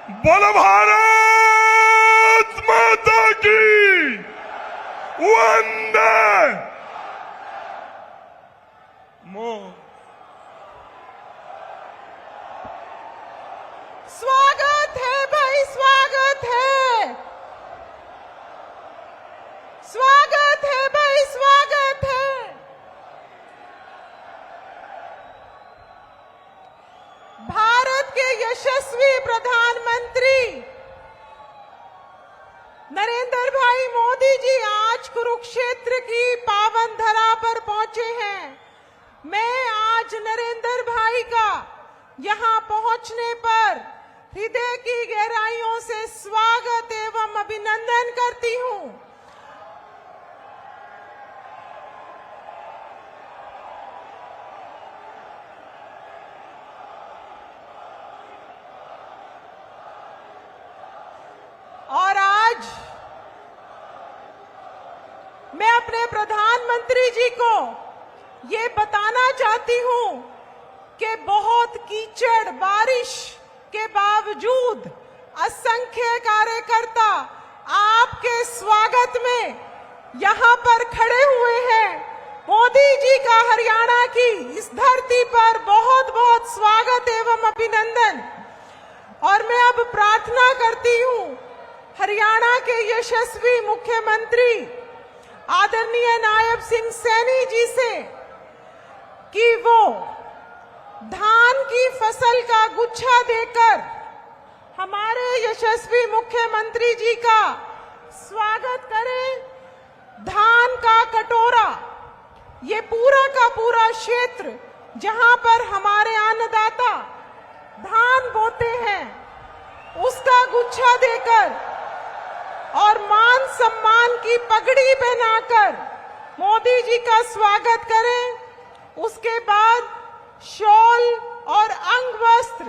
बोल भारत माता की वंदे मोर। स्वागत है भाई, स्वागत है, स्वागत है भाई, स्वागत है। भारत के यशस्वी प्रधानमंत्री नरेंद्र भाई मोदी जी आज कुरुक्षेत्र की पावन धरा पर पहुंचे हैं। मैं आज नरेंद्र भाई का यहां पहुंचने पर हृदय की गहराइयों से स्वागत एवं अभिनंदन करती हूं। और आज मैं अपने प्रधानमंत्री जी को ये बताना चाहती हूं कि बहुत कीचड़ बारिश के बावजूद असंख्य कार्यकर्ता आपके स्वागत में यहां पर खड़े हुए हैं। मोदी जी का हरियाणा की इस धरती पर बहुत बहुत स्वागत एवं अभिनंदन। और मैं अब प्रार्थना करती हूं हरियाणा के यशस्वी मुख्यमंत्री आदरणीय नायब सिंह सैनी जी से कि वो धान की फसल का गुच्छा देकर हमारे यशस्वी मुख्यमंत्री जी का स्वागत करें। धान का कटोरा, ये पूरा का पूरा क्षेत्र जहां पर हमारे अन्नदाता धान बोते हैं, उसका गुच्छा देकर और मान सम्मान की पगड़ी पहनाकर मोदी जी का स्वागत करें। उसके बाद शॉल और अंग वस्त्र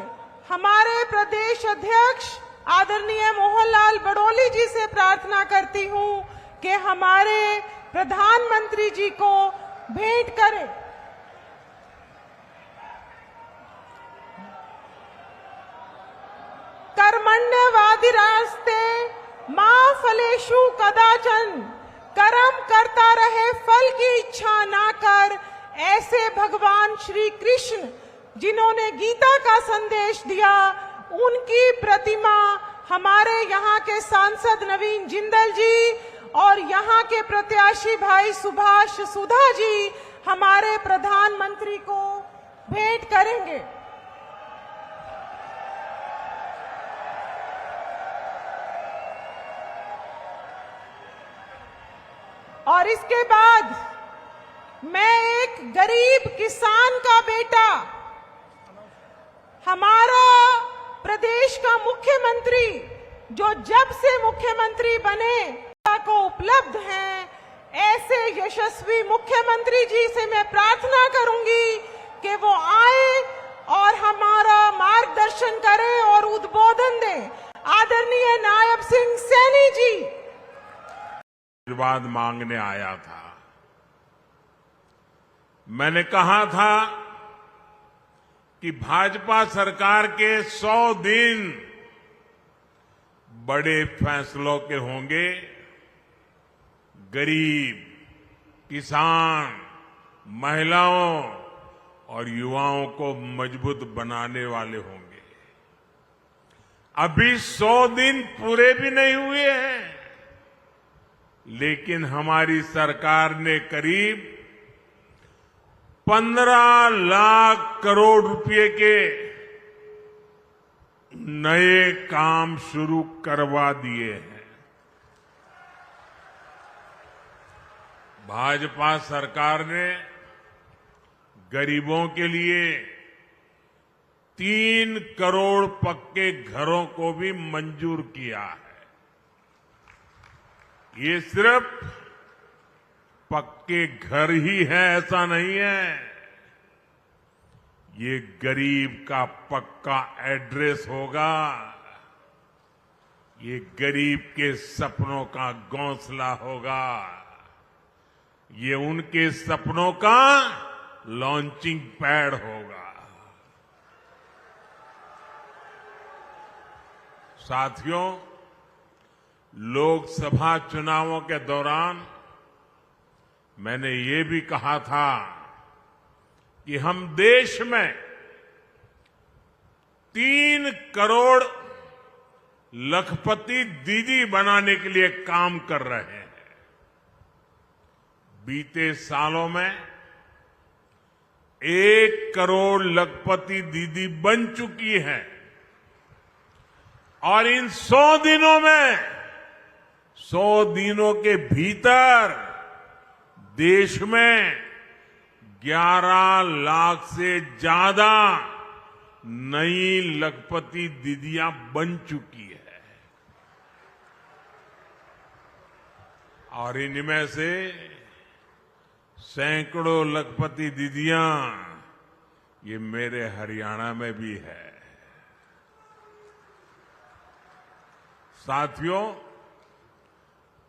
हमारे प्रदेश अध्यक्ष आदरणीय मोहनलाल बड़ोली जी से प्रार्थना करती हूं कि हमारे प्रधानमंत्री जी को भेंट करें। कर्मण्यवादिरास्ते मां फलेषु कदाचन, कर्म करता रहे फल की इच्छा ना कर। ऐसे भगवान श्री कृष्ण जिन्होंने गीता का संदेश दिया, उनकी प्रतिमा हमारे यहाँ के सांसद नवीन जिंदल जी और यहाँ के प्रत्याशी भाई सुभाष सुधा जी हमारे प्रधानमंत्री को भेंट करेंगे। और इसके बाद मैं एक गरीब किसान का बेटा, हमारा प्रदेश का मुख्यमंत्री जो जब से मुख्यमंत्री बने को उपलब्ध हैं, ऐसे यशस्वी मुख्यमंत्री जी से मैं प्रार्थना करूंगी कि वो आए और हमारा मार्गदर्शन करें और उद्बोधन दें। आदरणीय नायब सिंह सैनी जी आशीर्वाद मांगने आया था। मैंने कहा था कि भाजपा सरकार के 100 दिन बड़े फैसलों के होंगे। गरीब, किसान, महिलाओं और युवाओं को मजबूत बनाने वाले होंगे। अभी 100 दिन पूरे भी नहीं हुए हैं, लेकिन हमारी सरकार ने करीब 15 लाख करोड़ रुपए के नए काम शुरू करवा दिए हैं। भाजपा सरकार ने गरीबों के लिए 3 करोड़ पक्के घरों को भी मंजूर किया है। ये सिर्फ पक्के घर ही है ऐसा नहीं है, ये गरीब का पक्का एड्रेस होगा। ये गरीब के सपनों का घोंसला होगा। ये उनके सपनों का लॉन्चिंग पैड होगा। साथियों, लोकसभा चुनावों के दौरान मैंने ये भी कहा था कि हम देश में 3 करोड़ लखपति दीदी बनाने के लिए काम कर रहे हैं। बीते सालों में 1 करोड़ लखपति दीदी बन चुकी है और इन 100 दिनों के भीतर देश में 11 लाख से ज्यादा नई लखपति दीदियां बन चुकी है और इनमें से सैकड़ों लखपति दीदियां ये मेरे हरियाणा में भी है। साथियों,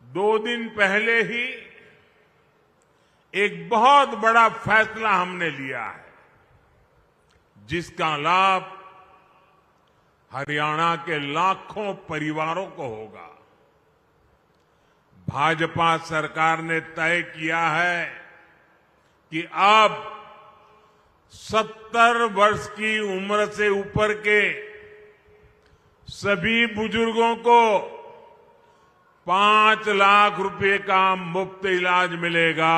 2 दिन पहले ही एक बहुत बड़ा फैसला हमने लिया है, जिसका लाभ हरियाणा के लाखों परिवारों को होगा। भाजपा सरकार ने तय किया है कि अब 70 वर्ष की उम्र से ऊपर के सभी बुजुर्गों को 5 लाख रुपए का मुफ्त इलाज मिलेगा।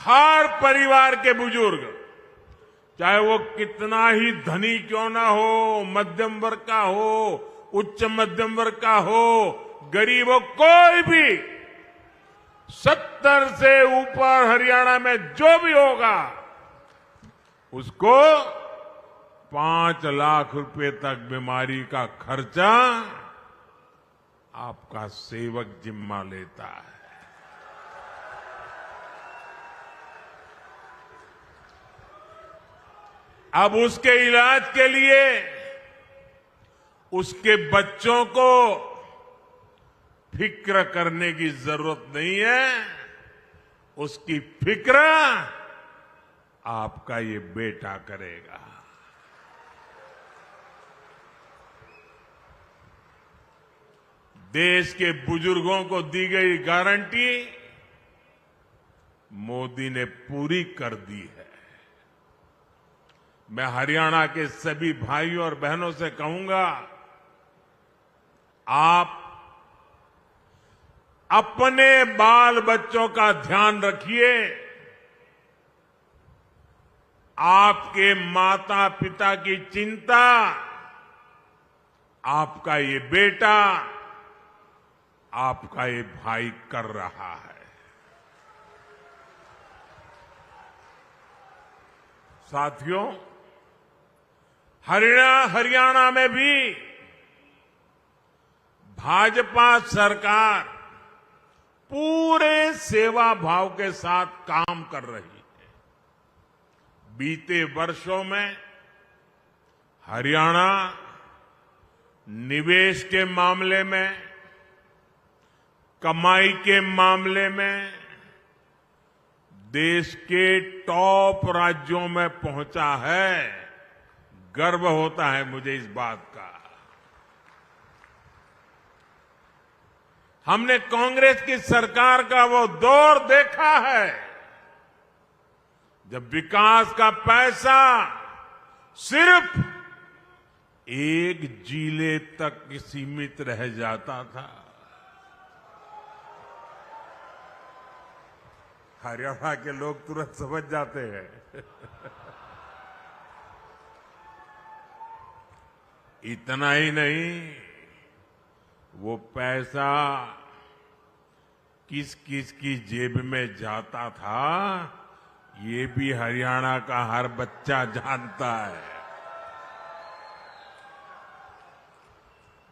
हर परिवार के बुजुर्ग, चाहे वो कितना ही धनी क्यों ना हो, मध्यम वर्ग का हो, उच्च मध्यम वर्ग का हो, गरीब हो, कोई भी 70 से ऊपर हरियाणा में जो भी होगा उसको 5 लाख रुपए तक बीमारी का खर्चा आपका सेवक जिम्मा लेता है। अब उसके इलाज के लिए उसके बच्चों को फिक्र करने की जरूरत नहीं है। उसकी फिक्र आपका ये बेटा करेगा। देश के बुजुर्गों को दी गई गारंटी मोदी ने पूरी कर दी है। मैं हरियाणा के सभी भाइयों और बहनों से कहूंगा, आप अपने बाल बच्चों का ध्यान रखिए। आपके माता पिता की चिंता आपका ये बेटा, आपका ये भाई कर रहा है। साथियों, हरियाणा में भी भाजपा सरकार पूरे सेवा भाव के साथ काम कर रही है। बीते वर्षों में हरियाणा निवेश के मामले में, कमाई के मामले में देश के टॉप राज्यों में पहुंचा है। गर्व होता है मुझे इस बात का। हमने कांग्रेस की सरकार का वो दौर देखा है जब विकास का पैसा सिर्फ एक जिले तक सीमित रह जाता था। हरियाणा के लोग तुरंत समझ जाते हैं। इतना ही नहीं, वो पैसा किस किस की जेब में जाता था, ये भी हरियाणा का हर बच्चा जानता है।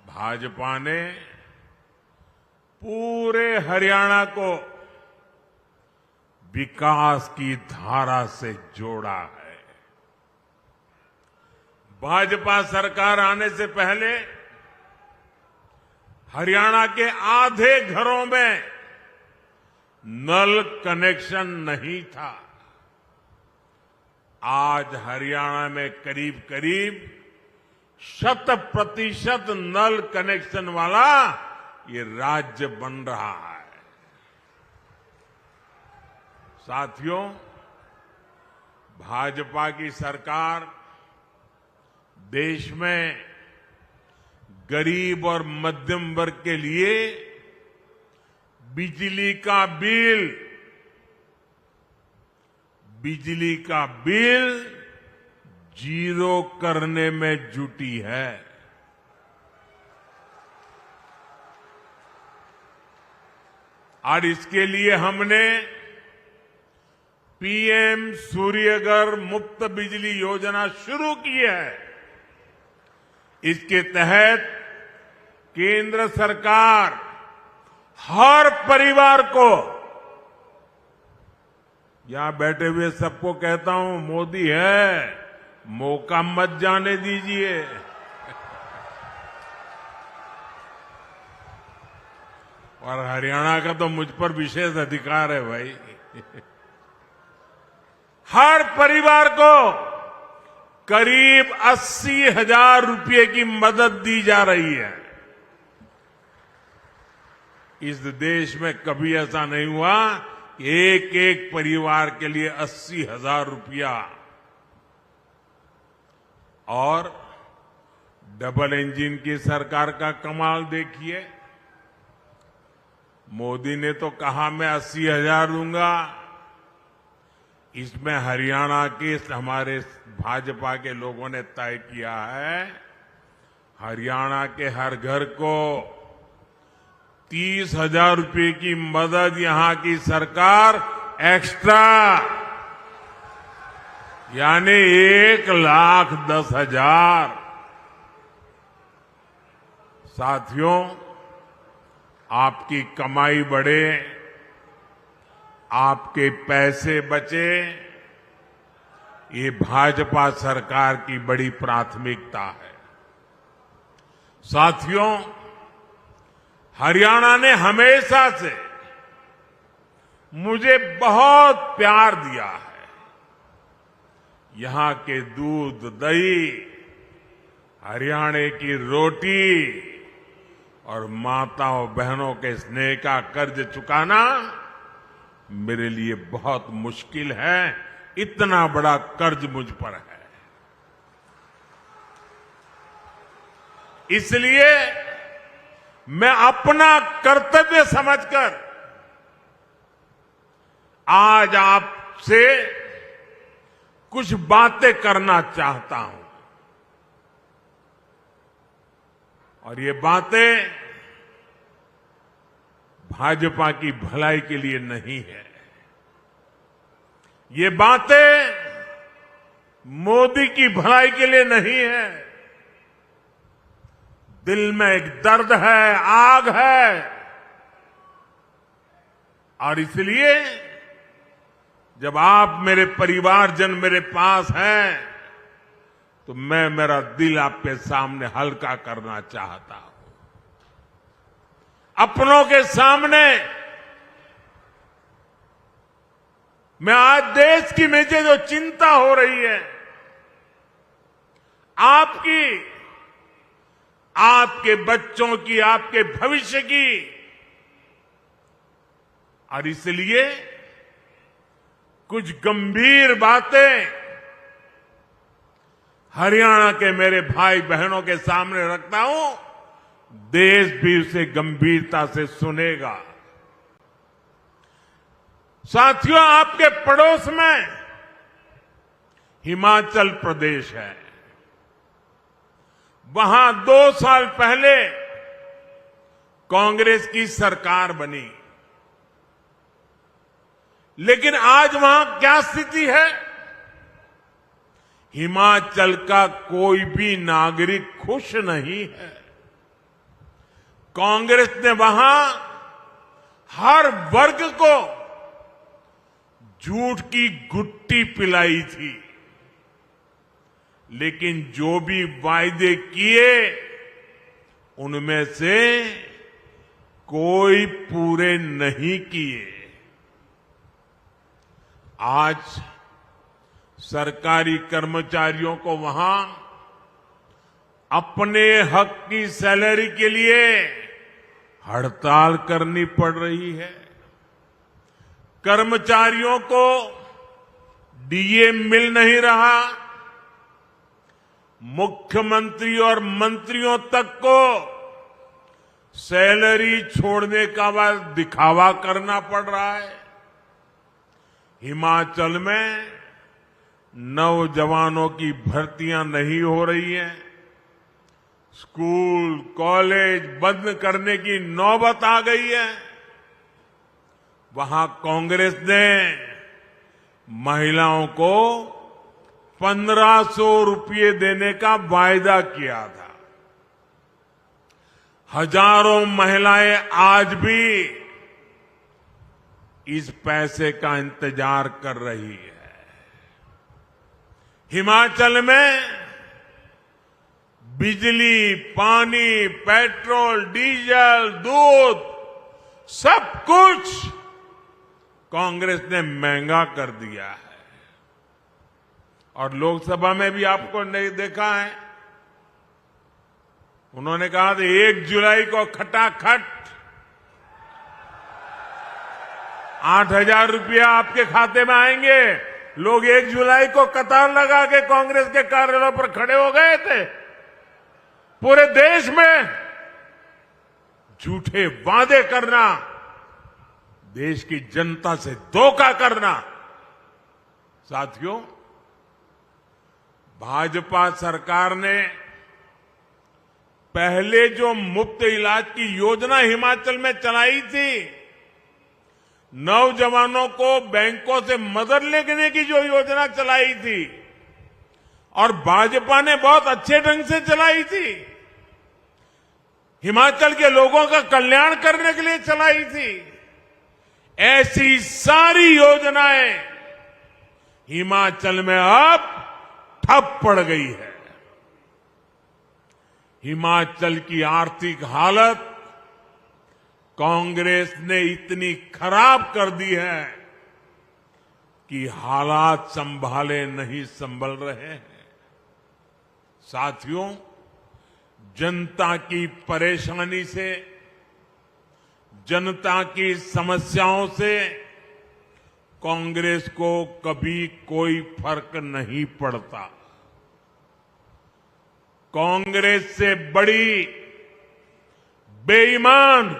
भाजपा ने पूरे हरियाणा को विकास की धारा से जोड़ा है। भाजपा सरकार आने से पहले हरियाणा के आधे घरों में नल कनेक्शन नहीं था। आज हरियाणा में करीब करीब 100% नल कनेक्शन वाला ये राज्य बन रहा है। साथियों, भाजपा की सरकार देश में गरीब और मध्यम वर्ग के लिए बिजली का बिल जीरो करने में जुटी है। और इसके लिए हमने पीएम सूर्यघर मुफ्त बिजली योजना शुरू की है। इसके तहत केंद्र सरकार हर परिवार को, यहां बैठे हुए सबको कहता हूं, मोदी है, मौका मत जाने दीजिए। और हरियाणा का तो मुझ पर विशेष अधिकार है भाई। हर परिवार को करीब 80,000 रुपये की मदद दी जा रही है। इस देश में कभी ऐसा नहीं हुआ कि एक एक परिवार के लिए 80,000 रुपया। और डबल इंजन की सरकार का कमाल देखिए। मोदी ने तो कहा मैं 80,000 दूंगा, इसमें हरियाणा के हमारे भाजपा के लोगों ने तय किया है हरियाणा के हर घर को 30,000 रुपये की मदद यहां की सरकार एक्स्ट्रा, यानी 1,10,000। साथियों, आपकी कमाई बढ़े, आपके पैसे बचे, ये भाजपा सरकार की बड़ी प्राथमिकता है। साथियों, हरियाणा ने हमेशा से मुझे बहुत प्यार दिया है। यहां के दूध, दही, हरियाणा की रोटी और माताओं बहनों के स्नेह का कर्ज चुकाना मेरे लिए बहुत मुश्किल है। इतना बड़ा कर्ज मुझ पर है। इसलिए मैं अपना कर्तव्य समझकर आज आपसे कुछ बातें करना चाहता हूं। और ये बातें भाजपा की भलाई के लिए नहीं है। ये बातें मोदी की भलाई के लिए नहीं है। दिल में एक दर्द है, आग है। और इसलिए जब आप मेरे परिवारजन मेरे पास हैं, तो मैं मेरा दिल आपके सामने हल्का करना चाहता हूं। अपनों के सामने मैं आज देश की मुझे जो चिंता हो रही है, आपकी, आपके बच्चों की, आपके भविष्य की, और इसलिए कुछ गंभीर बातें हरियाणा के मेरे भाई बहनों के सामने रखता हूं। देश भी उसे गंभीरता से सुनेगा। साथियों, आपके पड़ोस में हिमाचल प्रदेश है। वहां 2 साल पहले कांग्रेस की सरकार बनी। लेकिन आज वहां क्या स्थिति है? हिमाचल का कोई भी नागरिक खुश नहीं है। कांग्रेस ने वहां हर वर्ग को झूठ की गुट्टी पिलाई थी। लेकिन जो भी वायदे किए, उनमें से कोई पूरे नहीं किए। आज सरकारी कर्मचारियों को वहां अपने हक की सैलरी के लिए हड़ताल करनी पड़ रही है। कर्मचारियों को डीए मिल नहीं रहा। मुख्यमंत्री और मंत्रियों तक को सैलरी छोड़ने का बाद दिखावा करना पड़ रहा है। हिमाचल में नौजवानों की भर्तियां नहीं हो रही हैं। स्कूल कॉलेज बंद करने की नौबत आ गई है। वहां कांग्रेस ने महिलाओं को 1500 रुपये देने का वायदा किया था। हजारों महिलाएं आज भी इस पैसे का इंतजार कर रही है। हिमाचल में बिजली, पानी, पेट्रोल, डीजल, दूध सब कुछ कांग्रेस ने महंगा कर दिया है। और लोकसभा में भी आपको नहीं देखा है, उन्होंने कहा था 1 जुलाई को खटाखट 8,000 रुपया आपके खाते में आएंगे। लोग 1 जुलाई को कतार लगा के कांग्रेस के कार्यालयों पर खड़े हो गए थे। पूरे देश में झूठे वादे करना, देश की जनता से धोखा करना। साथियों, भाजपा सरकार ने पहले जो मुफ्त इलाज की योजना हिमाचल में चलाई थी, नौजवानों को बैंकों से मदद लेने की जो योजना चलाई थी और भाजपा ने बहुत अच्छे ढंग से चलाई थी, हिमाचल के लोगों का कल्याण करने के लिए चलाई थी, ऐसी सारी योजनाएं हिमाचल में अब ठप पड़ गई है। हिमाचल की आर्थिक हालत कांग्रेस ने इतनी खराब कर दी है कि हालात संभाले नहीं संभल रहे हैं। साथियों, जनता की परेशानी से, जनता की समस्याओं से कांग्रेस को कभी कोई फर्क नहीं पड़ता। कांग्रेस से बड़ी बेईमान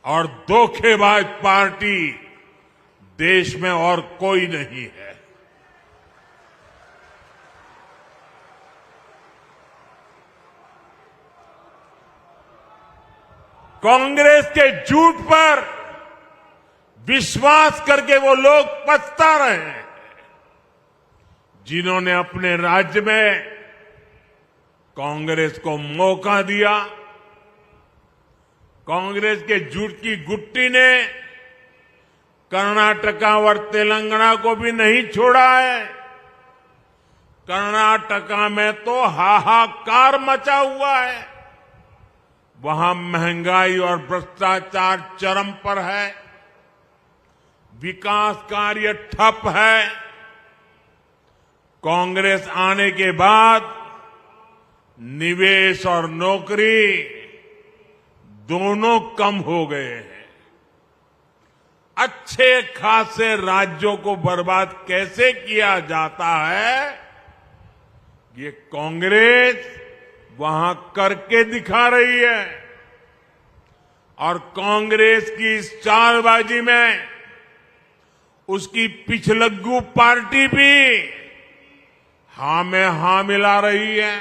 और धोखेबाज पार्टी देश में और कोई नहीं है। कांग्रेस के झूठ पर विश्वास करके वो लोग पछता रहे हैं, जिन्होंने अपने राज्य में कांग्रेस को मौका दिया। कांग्रेस के झूठ की गुट्टी ने कर्नाटका और तेलंगाना को भी नहीं छोड़ा है। कर्नाटका में तो हाहाकार मचा हुआ है। वहां महंगाई और भ्रष्टाचार चरम पर है, विकास कार्य ठप है। कांग्रेस आने के बाद निवेश और नौकरी दोनों कम हो गए हैं। अच्छे खासे राज्यों को बर्बाद कैसे किया जाता है, ये कांग्रेस वहां करके दिखा रही है। और कांग्रेस की इस चालबाजी में उसकी पिछलग्गू पार्टी भी हां में हां मिला रही है।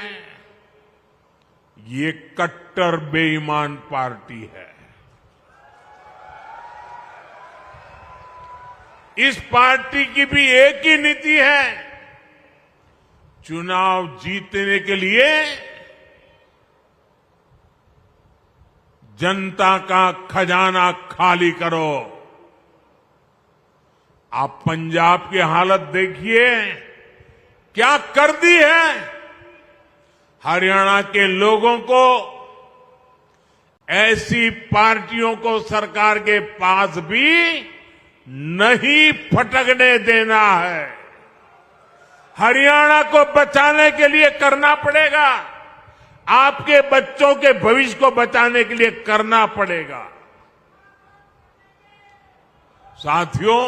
ये कट्टर बेईमान पार्टी है। इस पार्टी की भी एक ही नीति है, चुनाव जीतने के लिए जनता का खजाना खाली करो। आप पंजाब की हालत देखिए, क्या कर दी है। हरियाणा के लोगों को ऐसी पार्टियों को सरकार के पास भी नहीं फटकने देना है। हरियाणा को बचाने के लिए करना पड़ेगा, आपके बच्चों के भविष्य को बचाने के लिए करना पड़ेगा। साथियों,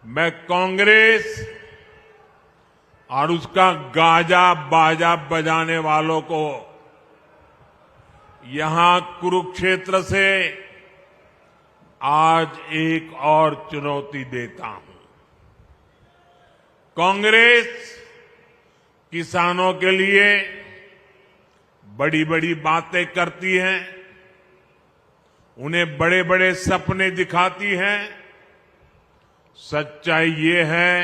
मैं कांग्रेस और उसका गाजा बाजा बजाने वालों को यहां कुरुक्षेत्र से आज एक और चुनौती देता हूं। कांग्रेस किसानों के लिए बड़ी बड़ी बातें करती है, उन्हें बड़े बड़े सपने दिखाती है। सच्चाई ये है,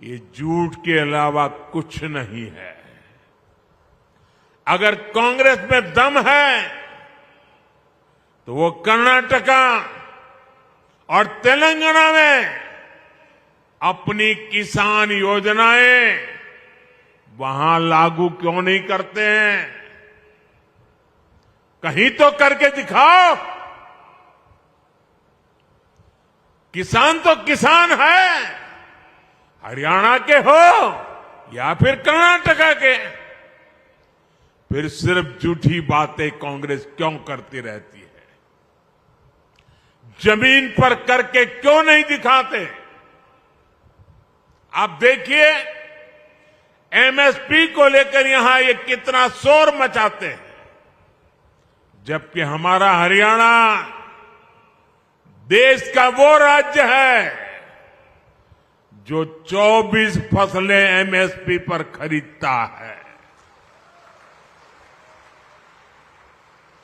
ये झूठ के अलावा कुछ नहीं है। अगर कांग्रेस में दम है तो वो कर्नाटका और तेलंगाना में अपनी किसान योजनाएं वहां लागू क्यों नहीं करते हैं? कहीं तो करके दिखाओ। किसान तो किसान है, हरियाणा के हो या फिर कर्नाटका के। फिर सिर्फ झूठी बातें कांग्रेस क्यों करती रहती है? जमीन पर करके क्यों नहीं दिखाते? आप देखिए, एमएसपी को लेकर यहां ये कितना शोर मचाते हैं, जबकि हमारा हरियाणा देश का वो राज्य है जो 24 फसलें एमएसपी पर खरीदता है।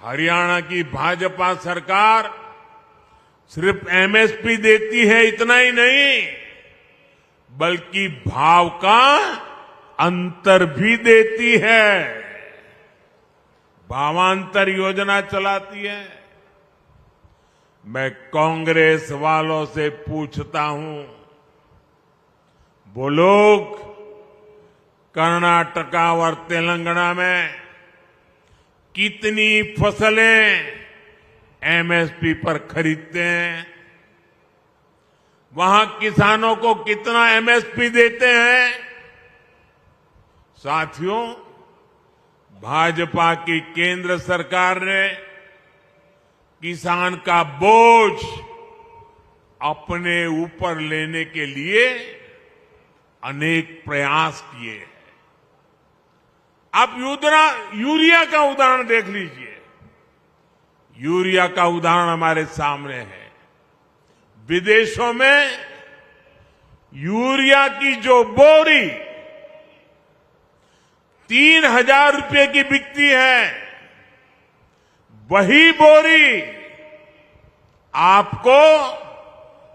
हरियाणा की भाजपा सरकार सिर्फ एमएसपी देती है, इतना ही नहीं, बल्कि भाव का अंतर भी देती है। भावांतर योजना चलाती है। मैं कांग्रेस वालों से पूछता हूं, वो लोग कर्नाटका और तेलंगाना में कितनी फसलें एमएसपी पर खरीदते हैं? वहां किसानों को कितना एमएसपी देते हैं? साथियों, भाजपा की केंद्र सरकार ने किसान का बोझ अपने ऊपर लेने के लिए अनेक प्रयास किए हैं। आप यूरिया का उदाहरण देख लीजिए। यूरिया का उदाहरण हमारे सामने है। विदेशों में यूरिया की जो बोरी 3,000 रुपए की बिकती है, वही बोरी आपको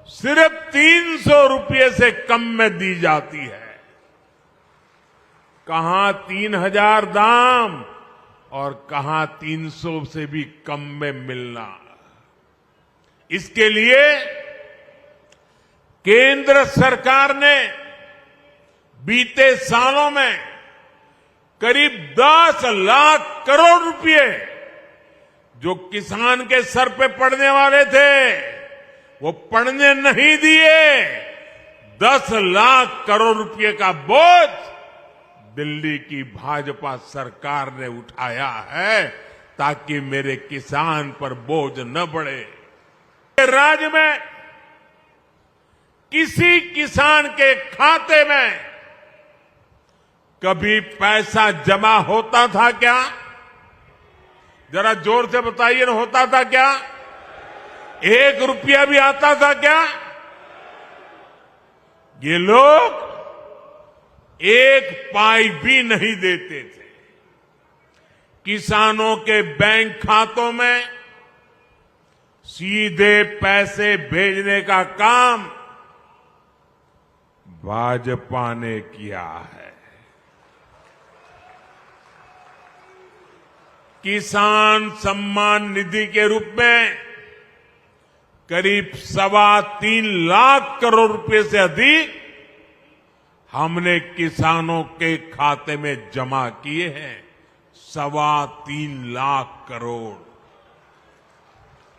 सिर्फ 300 रुपए से कम में दी जाती है। कहां 3,000 दाम और कहां 300 से भी कम में मिलना। इसके लिए केंद्र सरकार ने बीते सालों में करीब 10 लाख करोड़ रुपए जो किसान के सर पे पड़ने वाले थे, वो पड़ने नहीं दिए। 10 लाख करोड़ रुपए का बोझ दिल्ली की भाजपा सरकार ने उठाया है, ताकि मेरे किसान पर बोझ न बढ़े। राज्य में किसी किसान के खाते में कभी पैसा जमा होता था क्या? जरा जोर से बताइए ना, होता था क्या? 1 रुपया भी आता था क्या? ये लोग 1 पाई भी नहीं देते थे। किसानों के बैंक खातों में सीधे पैसे भेजने का काम भाजपा ने किया है। किसान सम्मान निधि के रूप में करीब 3.25 लाख करोड़ रुपए से अधिक हमने किसानों के खाते में जमा किए हैं। 3.25 लाख करोड़।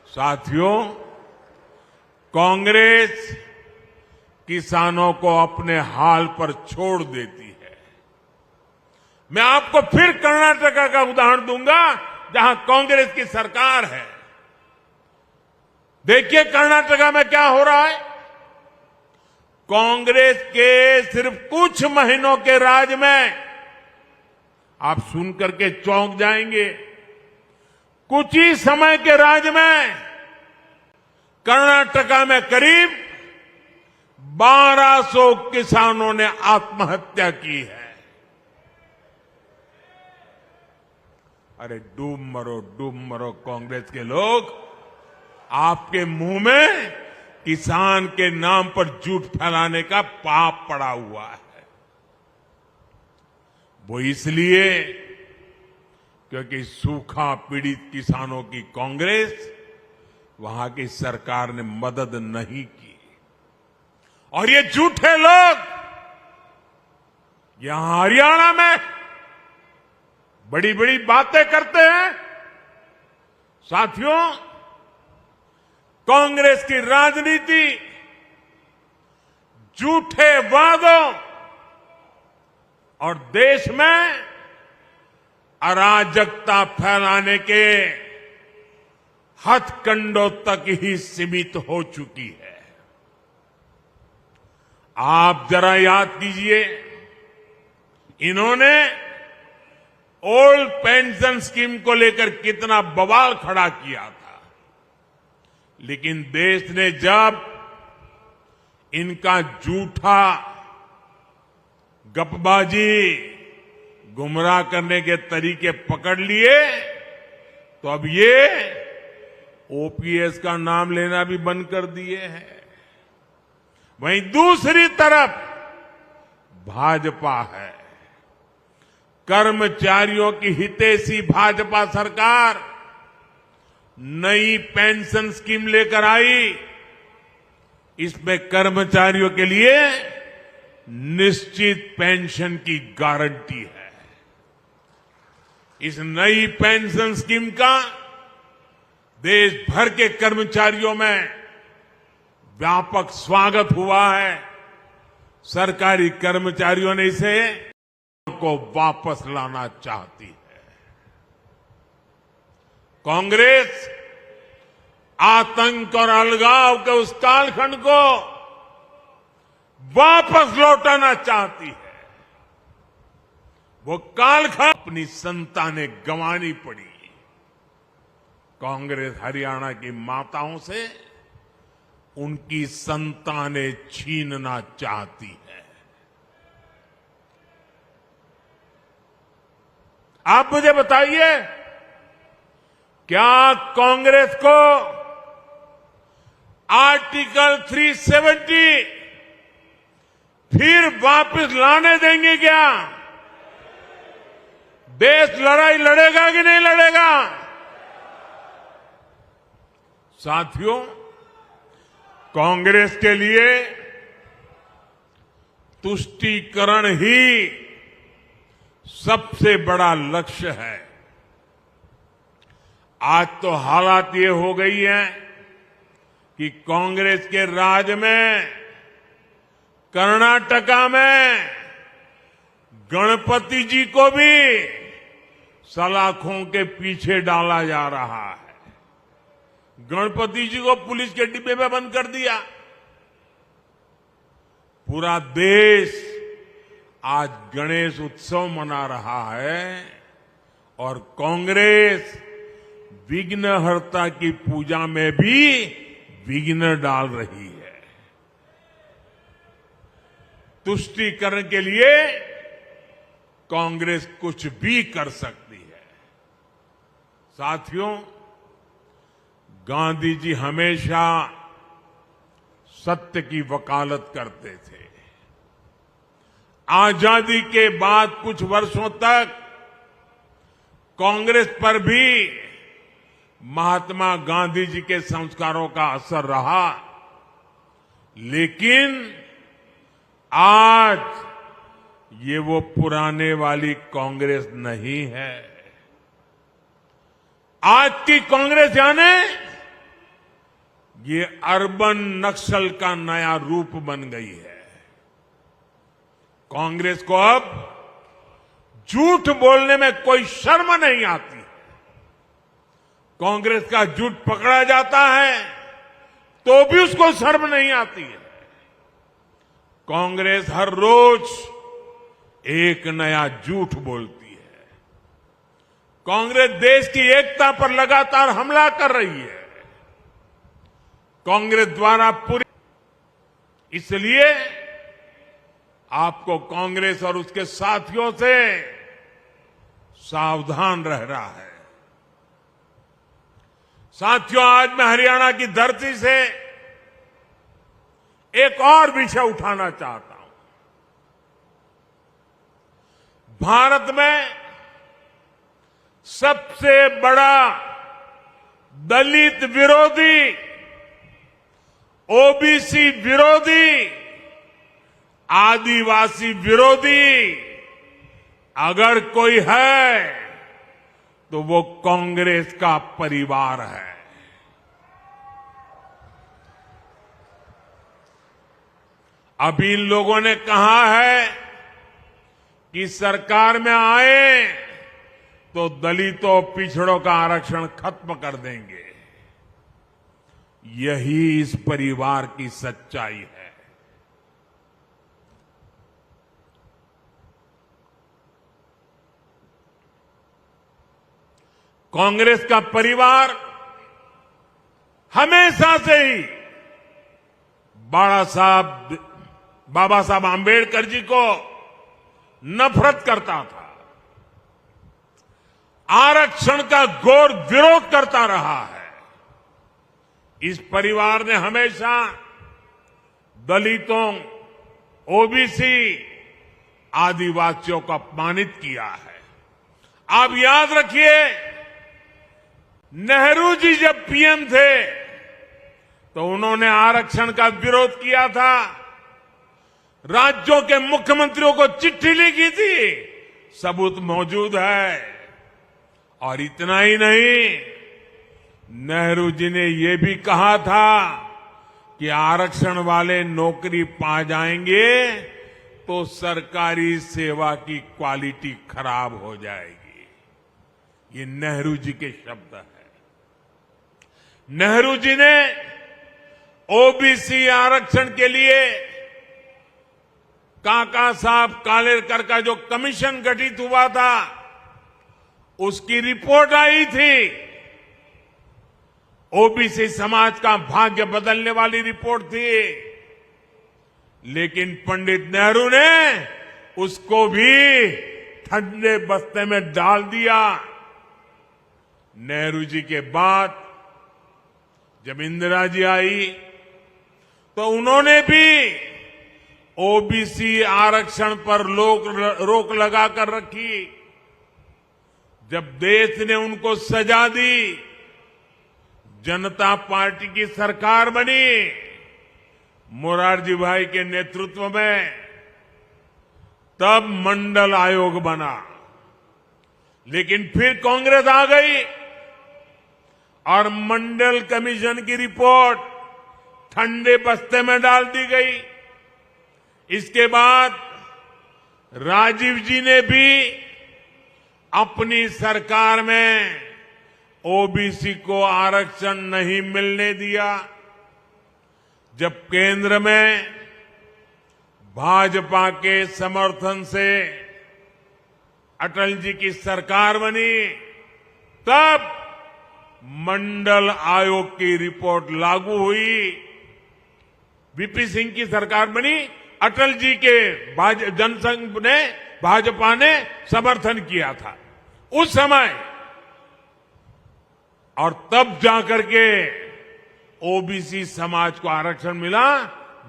साथियों, कांग्रेस किसानों को अपने हाल पर छोड़ देती है। मैं आपको फिर कर्नाटका का उदाहरण दूंगा, जहां कांग्रेस की सरकार है। देखिए कर्नाटका में क्या हो रहा है। कांग्रेस के सिर्फ कुछ महीनों के राज में आप सुनकर के चौंक जाएंगे। कुछ ही समय के राज में कर्नाटका में करीब 1200 किसानों ने आत्महत्या की है। अरे डूब मरो कांग्रेस के लोग, आपके मुंह में किसान के नाम पर झूठ फैलाने का पाप पड़ा हुआ है। वो इसलिए क्योंकि सूखा पीड़ित किसानों की कांग्रेस, वहां की सरकार ने मदद नहीं की। और ये झूठे लोग यहां हरियाणा में बड़ी बड़ी बातें करते हैं। साथियों, कांग्रेस की राजनीति झूठे वादों और देश में अराजकता फैलाने के हथकंडों तक ही सीमित हो चुकी है। आप जरा याद कीजिए, इन्होंने ओल्ड पेंशन स्कीम को लेकर कितना बवाल खड़ा किया था। लेकिन देश ने जब इनका झूठा गपबाजी, गुमराह करने के तरीके पकड़ लिए, तो अब ये ओपीएस का नाम लेना भी बंद कर दिए हैं। वहीं दूसरी तरफ भाजपा है। कर्मचारियों की हितैषी भाजपा सरकार नई पेंशन स्कीम लेकर आई। इसमें कर्मचारियों के लिए निश्चित पेंशन की गारंटी है। इस नई पेंशन स्कीम का देश भर के कर्मचारियों में व्यापक स्वागत हुआ है। सरकारी कर्मचारियों ने इसे को वापस लाना चाहती है। कांग्रेस आतंक और अलगाव के उस कालखंड को वापस लौटाना चाहती है। वो कालखंड अपनी संतानें गंवानी पड़ी। कांग्रेस हरियाणा की माताओं से उनकी संतानें छीनना चाहती है। आप मुझे बताइए, क्या कांग्रेस को आर्टिकल 370 फिर वापस लाने देंगे क्या? देश लड़ाई लड़ेगा कि नहीं लड़ेगा? साथियों, कांग्रेस के लिए तुष्टीकरण ही सबसे बड़ा लक्ष्य है। आज तो हालात ये हो गई है कि कांग्रेस के राज में कर्नाटका में गणपति जी को भी सलाखों के पीछे डाला जा रहा है। गणपति जी को पुलिस के डिब्बे में बंद कर दिया। पूरा देश आज गणेश उत्सव मना रहा है और कांग्रेस विघ्नहर्ता की पूजा में भी विघ्न डाल रही है। तुष्टीकरण के लिए कांग्रेस कुछ भी कर सकती है। साथियों, गांधी जी हमेशा सत्य की वकालत करते थे। आजादी के बाद कुछ वर्षों तक कांग्रेस पर भी महात्मा गांधी जी के संस्कारों का असर रहा, लेकिन आज ये वो पुराने वाली कांग्रेस नहीं है। आज की कांग्रेस यानी ये अर्बन नक्सल का नया रूप बन गई है। कांग्रेस को अब झूठ बोलने में कोई शर्म नहीं आती। कांग्रेस का झूठ पकड़ा जाता है तो भी उसको शर्म नहीं आती है। कांग्रेस हर रोज एक नया झूठ बोलती है। कांग्रेस देश की एकता पर लगातार हमला कर रही है। कांग्रेस द्वारा पूरी, इसलिए आपको कांग्रेस और उसके साथियों से सावधान रहना है। साथियों, आज मैं हरियाणा की धरती से एक और विषय उठाना चाहता हूं। भारत में सबसे बड़ा दलित विरोधी, ओबीसी विरोधी, आदिवासी विरोधी अगर कोई है तो वो कांग्रेस का परिवार है। अभी इन लोगों ने कहा है कि सरकार में आए तो दलितों पिछड़ों का आरक्षण खत्म कर देंगे। यही इस परिवार की सच्चाई है। कांग्रेस का परिवार हमेशा से ही बाबा साहब आंबेडकर जी को नफरत करता था, आरक्षण का घोर विरोध करता रहा है। इस परिवार ने हमेशा दलितों, ओबीसी, आदिवासियों को अपमानित किया है। आप याद रखिए, नेहरू जी जब पीएम थे तो उन्होंने आरक्षण का विरोध किया था। राज्यों के मुख्यमंत्रियों को चिट्ठी लिखी थी, सबूत मौजूद है। और इतना ही नहीं, नेहरू जी ने यह भी कहा था कि आरक्षण वाले नौकरी पा जाएंगे तो सरकारी सेवा की क्वालिटी खराब हो जाएगी। ये नेहरू जी के शब्द हैं। नेहरू जी ने ओबीसी आरक्षण के लिए काका साहब कालेलकर का जो कमीशन गठित हुआ था, उसकी रिपोर्ट आई थी। ओबीसी समाज का भाग्य बदलने वाली रिपोर्ट थी, लेकिन पंडित नेहरू ने उसको भी ठंडे बस्ते में डाल दिया। नेहरू जी के बाद जब इंदिरा जी आई तो उन्होंने भी ओबीसी आरक्षण पर रोक लगा कर रखी। जब देश ने उनको सजा दी, जनता पार्टी की सरकार बनी मोरारजी भाई के नेतृत्व में, तब मंडल आयोग बना। लेकिन फिर कांग्रेस आ गई और मंडल कमीशन की रिपोर्ट ठंडे बस्ते में डाल दी गई। इसके बाद राजीव जी ने भी अपनी सरकार में ओबीसी को आरक्षण नहीं मिलने दिया। जब केंद्र में भाजपा के समर्थन से अटल जी की सरकार बनी, तब मंडल आयोग की रिपोर्ट लागू हुई। वीपी सिंह की सरकार बनी, अटल जी के जनसंघ ने, भाजपा ने समर्थन किया था उस समय, और तब जाकर के ओबीसी समाज को आरक्षण मिला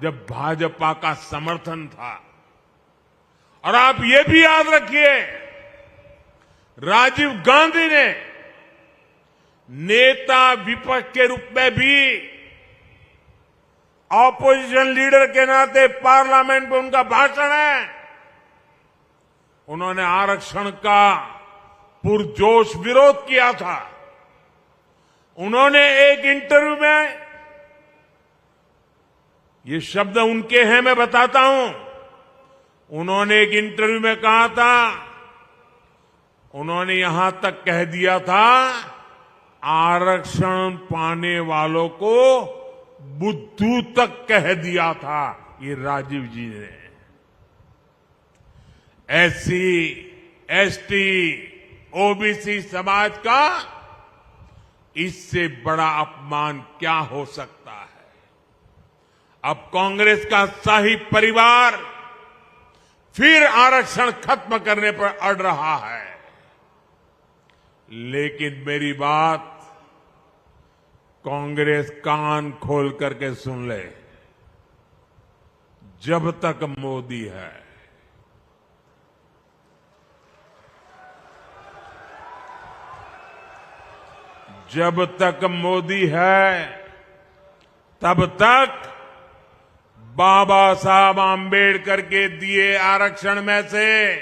जब भाजपा का समर्थन था। और आप ये भी याद रखिए, राजीव गांधी ने नेता विपक्ष के रूप में भी, ऑपोजिशन लीडर के नाते पार्लियामेंट में उनका भाषण है, उन्होंने आरक्षण का पुरजोश विरोध किया था। उन्होंने एक इंटरव्यू में ये शब्द उनके हैं, मैं बताता हूं। उन्होंने एक इंटरव्यू में कहा था, उन्होंने यहां तक कह दिया था, आरक्षण पाने वालों को बुद्धू तक कह दिया था ये राजीव जी ने। एससी, एसटी, ओबीसी समाज का इससे बड़ा अपमान क्या हो सकता है। अब कांग्रेस का शाही परिवार फिर आरक्षण खत्म करने पर अड़ रहा है। लेकिन मेरी बात कांग्रेस कान खोल करके सुन ले, जब तक मोदी है, जब तक मोदी है, तब तक बाबा साहब आंबेडकर के दिए आरक्षण में से